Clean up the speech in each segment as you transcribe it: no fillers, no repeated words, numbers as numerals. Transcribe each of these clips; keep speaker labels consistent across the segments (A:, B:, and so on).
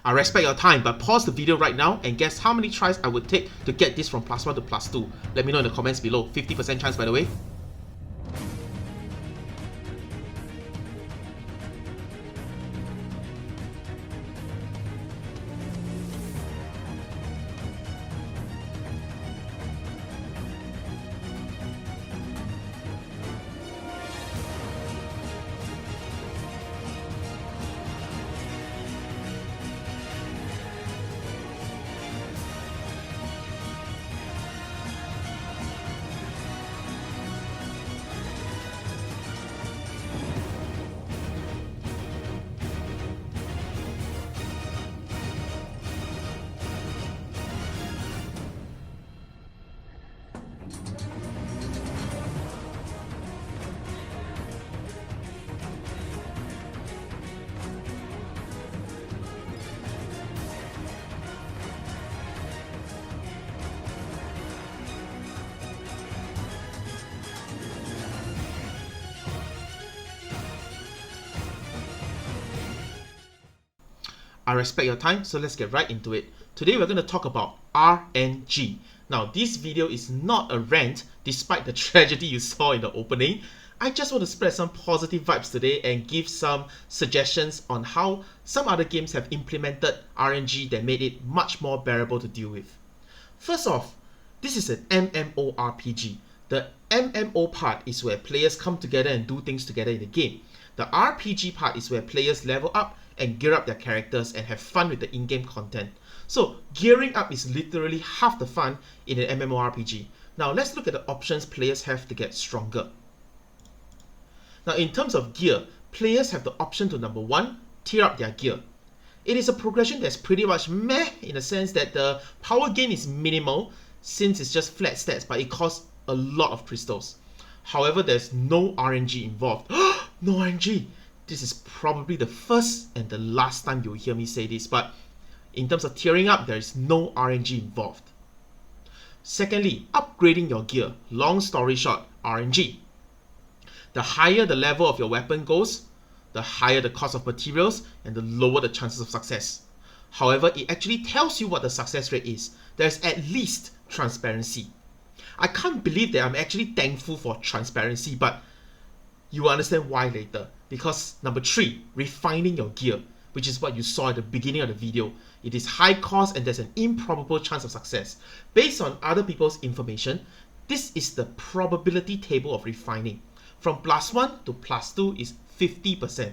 A: I respect your time, but pause the video right now and guess how many tries I would take to get this from +1 to +2. Let me know in the comments below. 50% chance, by the way. I respect your time, so let's get right into it. Today we're going to talk about RNG. Now, this video is not a rant, despite the tragedy you saw in the opening. I just want to spread some positive vibes today and give some suggestions on how some other games have implemented RNG that made it much more bearable to deal with. First off, this is an MMORPG. The MMO part is where players come together and do things together in the game. The RPG part is where players level up and gear up their characters and have fun with the in-game content. So gearing up is literally half the fun in an MMORPG. Now let's look at the options players have to get stronger. Now in terms of gear, players have the option to number 1, tier up their gear. It is a progression that's pretty much meh in the sense that the power gain is minimal since it's just flat stats, but it costs a lot of crystals. However, there's no RNG involved. No RNG! This is probably the first and the last time you'll hear me say this, but in terms of tiering up, there is no RNG involved. Secondly, upgrading your gear. Long story short, RNG. The higher the level of your weapon goes, the higher the cost of materials and the lower the chances of success. However, it actually tells you what the success rate is. There's at least transparency. I can't believe that I'm actually thankful for transparency, but you will understand why later. Because number 3, refining your gear, which is what you saw at the beginning of the video. It is high cost and there's an improbable chance of success. Based on other people's information, this is the probability table of refining. From +1 to +2 is 50%.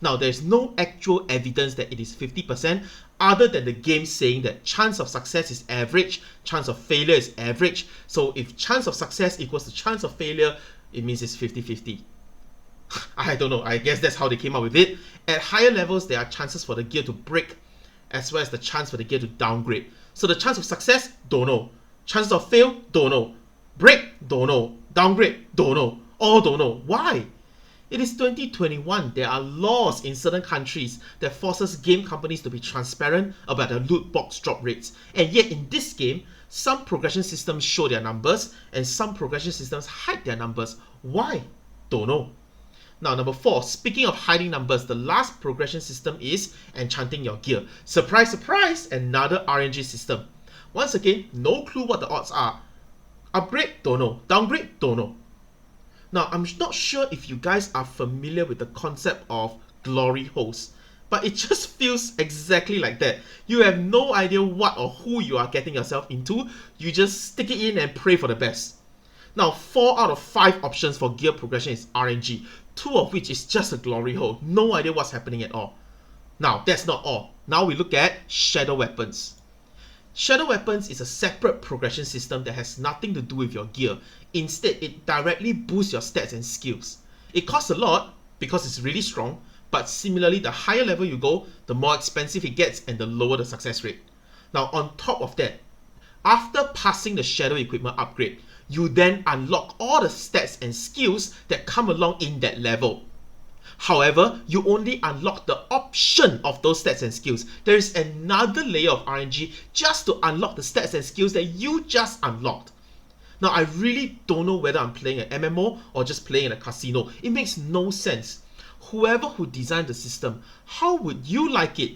A: Now there's no actual evidence that it is 50% other than the game saying that chance of success is average, chance of failure is average. So if chance of success equals to chance of failure, it means it's 50-50. I don't know, I guess that's how they came up with it. At higher levels, there are chances for the gear to break as well as the chance for the gear to downgrade. So the chance of success, don't know. Chance of fail, don't know. Break, don't know. Downgrade, don't know. All don't know. Why? It is 2021. There are laws in certain countries that forces game companies to be transparent about their loot box drop rates. And yet in this game, some progression systems show their numbers and some progression systems hide their numbers. Why? Don't know. Now, number 4, speaking of hiding numbers, the last progression system is enchanting your gear. Surprise, surprise, another RNG system. Once again, no clue what the odds are. Upgrade, don't know. Downgrade, don't know. Now, I'm not sure if you guys are familiar with the concept of glory holes, but it just feels exactly like that. You have no idea what or who you are getting yourself into. You just stick it in and pray for the best. Now, 4 out of 5 options for gear progression is RNG, 2 of which is just a glory hole. No idea what's happening at all. Now, that's not all. Now we look at shadow weapons. Shadow weapons is a separate progression system that has nothing to do with your gear. Instead, it directly boosts your stats and skills. It costs a lot because it's really strong, but similarly, the higher level you go, the more expensive it gets and the lower the success rate. Now, on top of that, after passing the shadow equipment upgrade, you then unlock all the stats and skills that come along in that level. However, you only unlock the option of those stats and skills. There is another layer of RNG just to unlock the stats and skills that you just unlocked. Now, I really don't know whether I'm playing an MMO or just playing in a casino. It makes no sense. Whoever who designed the system, how would you like it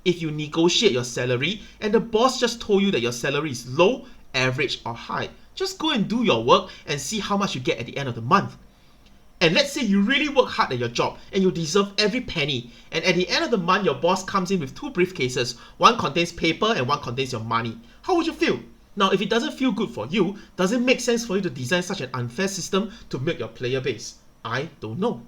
A: If you negotiate your salary and the boss just told you that your salary is low, average or high, just go and do your work and see how much you get at the end of the month. And let's say you really work hard at your job and you deserve every penny, and at the end of the month your boss comes in with 2 briefcases, one contains paper and one contains your money. How would you feel? Now if it doesn't feel good for you, does it make sense for you to design such an unfair system to milk your player base? I don't know.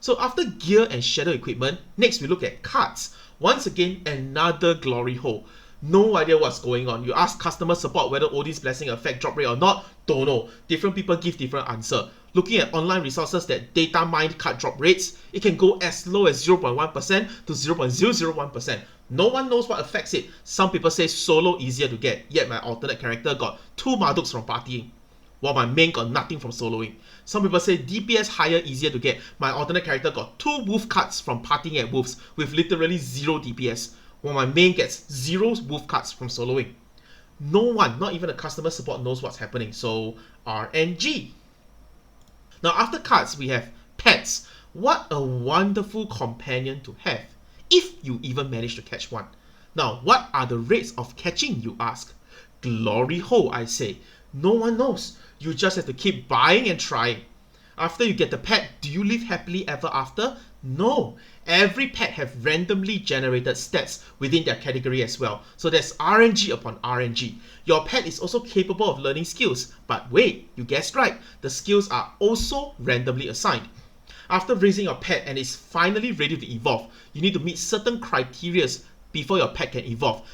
A: So after gear and shadow equipment, next we look at cards. Once again, another glory hole. No idea what's going on. You ask customer support whether Odin's Blessing affect drop rate or not, don't know. Different people give different answer. Looking at online resources that data mined card drop rates, it can go as low as 0.1% to 0.001%. No one knows what affects it. Some people say solo easier to get, yet my alternate character got 2 Marduks from partying, while my main got nothing from soloing. Some people say DPS higher easier to get. My alternate character got 2 wolf cards from partying at wolves with literally 0 DPS, while my main gets 0 wolf cards from soloing. No one, not even the customer support, knows what's happening, so RNG. Now after cards, we have pets. What a wonderful companion to have, if you even manage to catch one. Now what are the rates of catching, you ask? Glory hole, I say. No one knows. You just have to keep buying and trying. After you get the pet, do you live happily ever after? No. Every pet have randomly generated stats within their category as well. So there's RNG upon RNG. Your pet is also capable of learning skills. But wait, you guessed right. The skills are also randomly assigned. After raising your pet and it's finally ready to evolve, you need to meet certain criteria before your pet can evolve.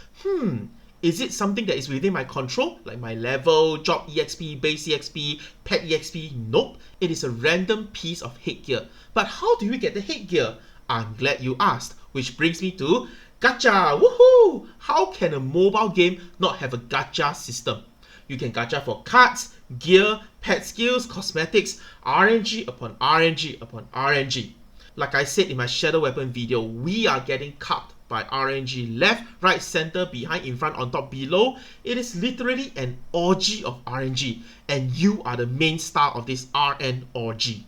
A: Is it something that is within my control, like my level, job EXP, base EXP, pet EXP? Nope, it is a random piece of headgear. But how do you get the headgear? I'm glad you asked, which brings me to Gacha. Woohoo! How can a mobile game not have a Gacha system? You can Gacha for cards, gear, pet skills, cosmetics, RNG upon RNG upon RNG. Like I said in my Shadow Weapon video, we are getting cupped by RNG left, right, center, behind, in front, on top, below. It is literally an orgy of RNG, and you are the main star of this RN orgy.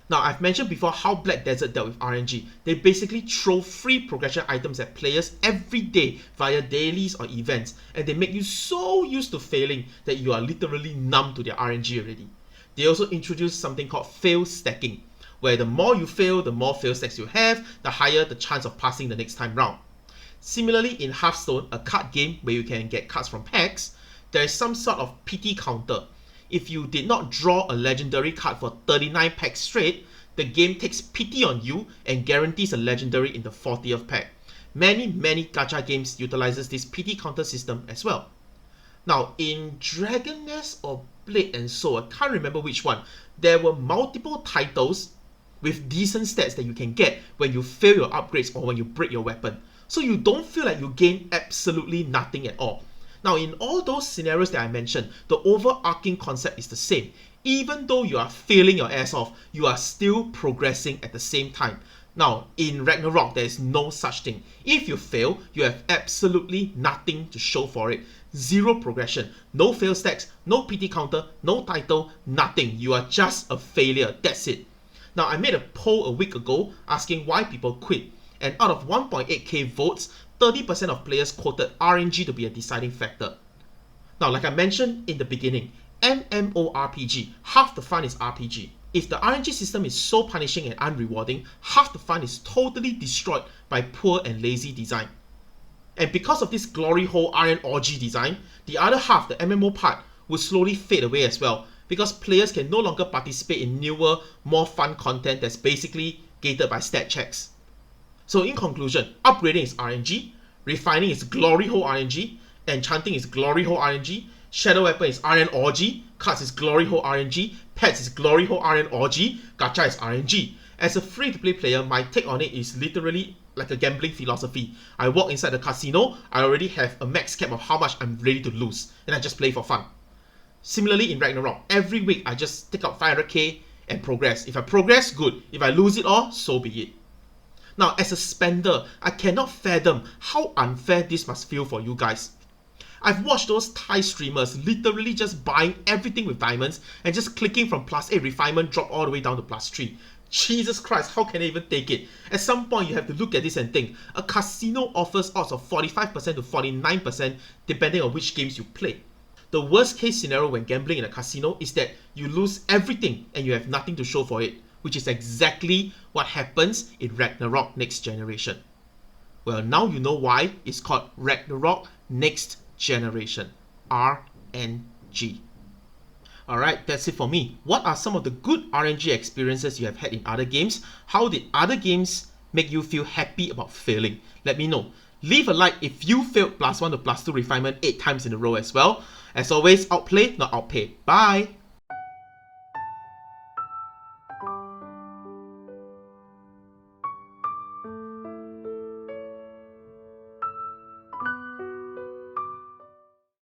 A: Now, I've mentioned before how Black Desert dealt with RNG. They basically throw free progression items at players every day via dailies or events, and they make you so used to failing that you are literally numb to their RNG already. They also introduced something called fail stacking, where the more you fail, the more fail stacks you have, the higher the chance of passing the next time round. Similarly, in Hearthstone, a card game where you can get cards from packs, there is some sort of pity counter. If you did not draw a legendary card for 39 packs straight, the game takes pity on you and guarantees a legendary in the 40th pack. Many gacha games utilizes this pity counter system as well. Now, in Dragon Nest or Blade and Soul, I can't remember which one, there were multiple titles with decent stats that you can get when you fail your upgrades or when you break your weapon. So you don't feel like you gain absolutely nothing at all. Now in all those scenarios that I mentioned, the overarching concept is the same. Even though you are failing your ass off, you are still progressing at the same time. Now in Ragnarok, there is no such thing. If you fail, you have absolutely nothing to show for it. Zero progression, no fail stacks, no PT counter, no title, nothing. You are just a failure, that's it. Now, I made a poll a week ago asking why people quit, and out of 1.8k votes, 30% of players quoted RNG to be a deciding factor. Now, like I mentioned in the beginning, MMORPG, half the fun is RPG. If the RNG system is so punishing and unrewarding, half the fun is totally destroyed by poor and lazy design. And because of this glory hole RNG design, the other half, the MMO part, will slowly fade away as well, because players can no longer participate in newer, more fun content that's basically gated by stat checks. So in conclusion, upgrading is RNG, refining is glory hole RNG, enchanting is glory hole RNG, shadow weapon is RNG, cards is glory hole RNG, pets is glory hole RNG, gacha is RNG. As a free-to-play player, my take on it is literally like a gambling philosophy. I walk inside the casino, I already have a max cap of how much I'm ready to lose, and I just play for fun. Similarly in Ragnarok, every week I just take out 500k and progress. If I progress, good. If I lose it all, so be it. Now, as a spender, I cannot fathom how unfair this must feel for you guys. I've watched those Thai streamers literally just buying everything with diamonds and just clicking from +8 refinement drop all the way down to +3. Jesus Christ, how can they even take it? At some point, you have to look at this and think, a casino offers odds of 45% to 49% depending on which games you play. The worst case scenario when gambling in a casino is that you lose everything and you have nothing to show for it, which is exactly what happens in Ragnarok Next Generation. Well, now you know why it's called Ragnarok Next Generation, RNG. Alright, that's it for me. What are some of the good RNG experiences you have had in other games? How did other games make you feel happy about failing? Let me know. Leave a like if you failed +1 to +2 refinement 8 times in a row as well. As always, outplay, not outpay. Bye!